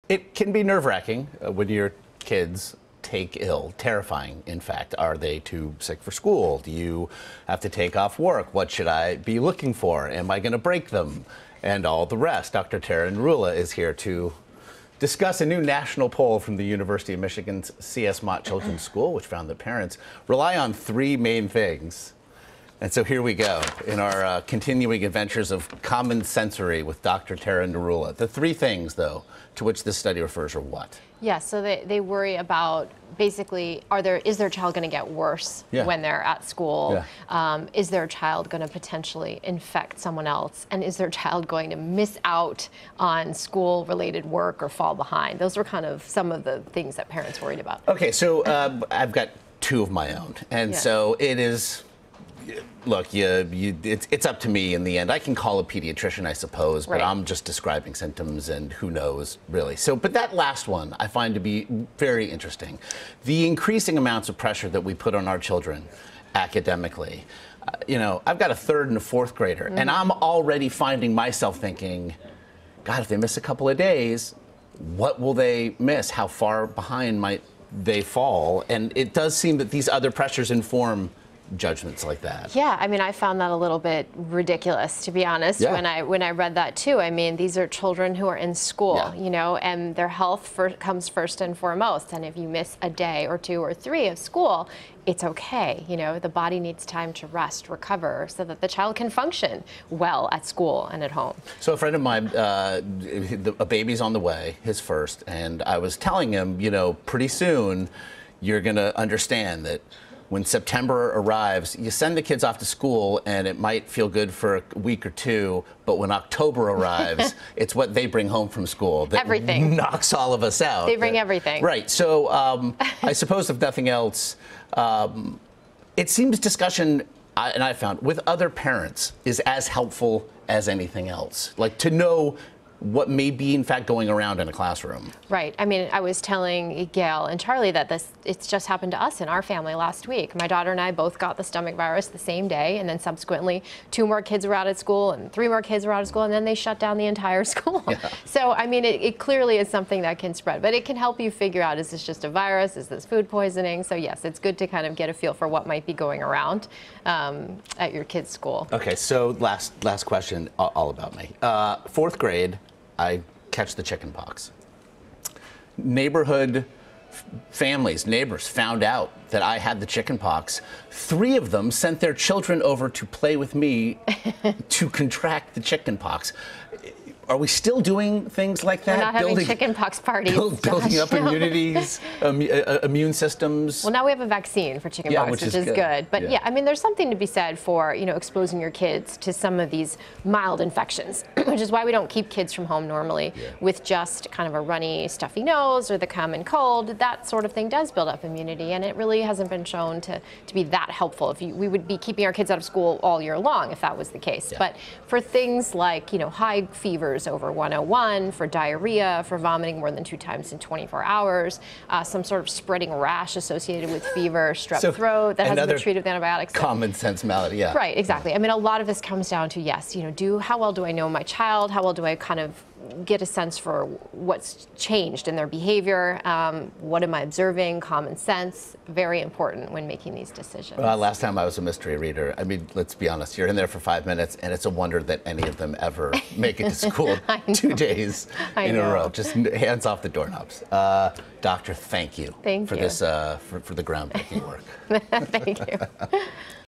It can be nerve-wracking when your kids take ill. Terrifying, in fact. Are they too sick for school? Do you have to take off work? What should I be looking for? Am I going to break them? And all the rest. Dr. Tara Narula is here to discuss a new national poll from the University of Michigan's C.S. Mott Children's School, which found that parents rely on three main things. And so here we go in our continuing adventures of common sensory with Dr. Tara Narula. The three things, though, to which this study refers are what? Yeah, so they worry about basically, is their child going to get worse when they're at school? Yeah. Is their child going to potentially infect someone else? And is their child going to miss out on school-related work or fall behind? Those were kind of some of the things that parents worried about. Okay, so I've got two of my own. And so it is... Look, it's up to me in the end. I can call a pediatrician, I suppose, but I'm just describing symptoms, and who knows, really. So, but that last one I find to be very interesting. The increasing amounts of pressure that we put on our children academically. You know, I've got a third and a fourth grader, and I'm already finding myself thinking, God, if they miss a couple of days, what will they miss? How far behind might they fall? And it does seem that these other pressures inform judgments like that. Yeah, I mean, I found that a little bit ridiculous, to be honest, when I read that too. I mean, these are children who are in school, you know, and their health comes first and foremost. And if you miss a day or two or three of school, it's okay. You know, the body needs time to rest, recover, so that the child can function well at school and at home. So a friend of mine, a baby's on the way, his first, and I was telling him, you know, pretty soon you're going to understand that when September arrives, you send the kids off to school, and it might feel good for a week or two, but when October arrives, it's what they bring home from school that knocks all of us out. They bring everything. Right. So I suppose, if nothing else, it seems discussion, and I found, with other parents is as helpful as anything else. Like, to know what may be, in fact, going around in a classroom. Right. I mean, I was telling Gail and Charlie that it's just happened to us in our family last week. My daughter and I both got the stomach virus the same day, and then subsequently 2 more kids were out at school and 3 more kids were out of school, and then they shut down the entire school. Yeah. So, I mean, it clearly is something that can spread, but it can help you figure out, is this just a virus? Is this food poisoning? So yes, it's good to kind of get a feel for what might be going around at your kid's school. Okay, so last question, all about me. 4th grade, I catch the chicken pox. Neighborhood families, neighbors found out that I had the chicken pox. 3 of them sent their children over to play with me to contract the chicken pox. Are we still doing things like that? We're not having chicken pox parties. Building up immunities, immune systems. Well, now we have a vaccine for chicken pox, which is good. But yeah, I mean, there's something to be said for, you know, exposing your kids to some of these mild infections, which is why we don't keep kids from home normally with just kind of a runny, stuffy nose or the common cold. That sort of thing does build up immunity, and it really hasn't been shown to be that helpful. We would be keeping our kids out of school all year long if that was the case. But for things like, you know, high fevers over 101, for diarrhea, for vomiting more than 2 times in 24 hours, some sort of spreading rash associated with fever, strep throat that hasn't been treated with antibiotics. Common sense malady, Right, exactly. I mean, a lot of this comes down to, yes, you know, how well do I know my child? How well do I kind of get a sense for what's changed in their behavior? What am I observing? Common sense, very important when making these decisions. Last time I was a mystery reader, I mean, let's be honest, you're in there for 5 minutes, and it's a wonder that any of them ever make it to school 2 days in a row. Just hands off the doorknobs. Doctor, thank you for this, for the groundbreaking work. Thank you.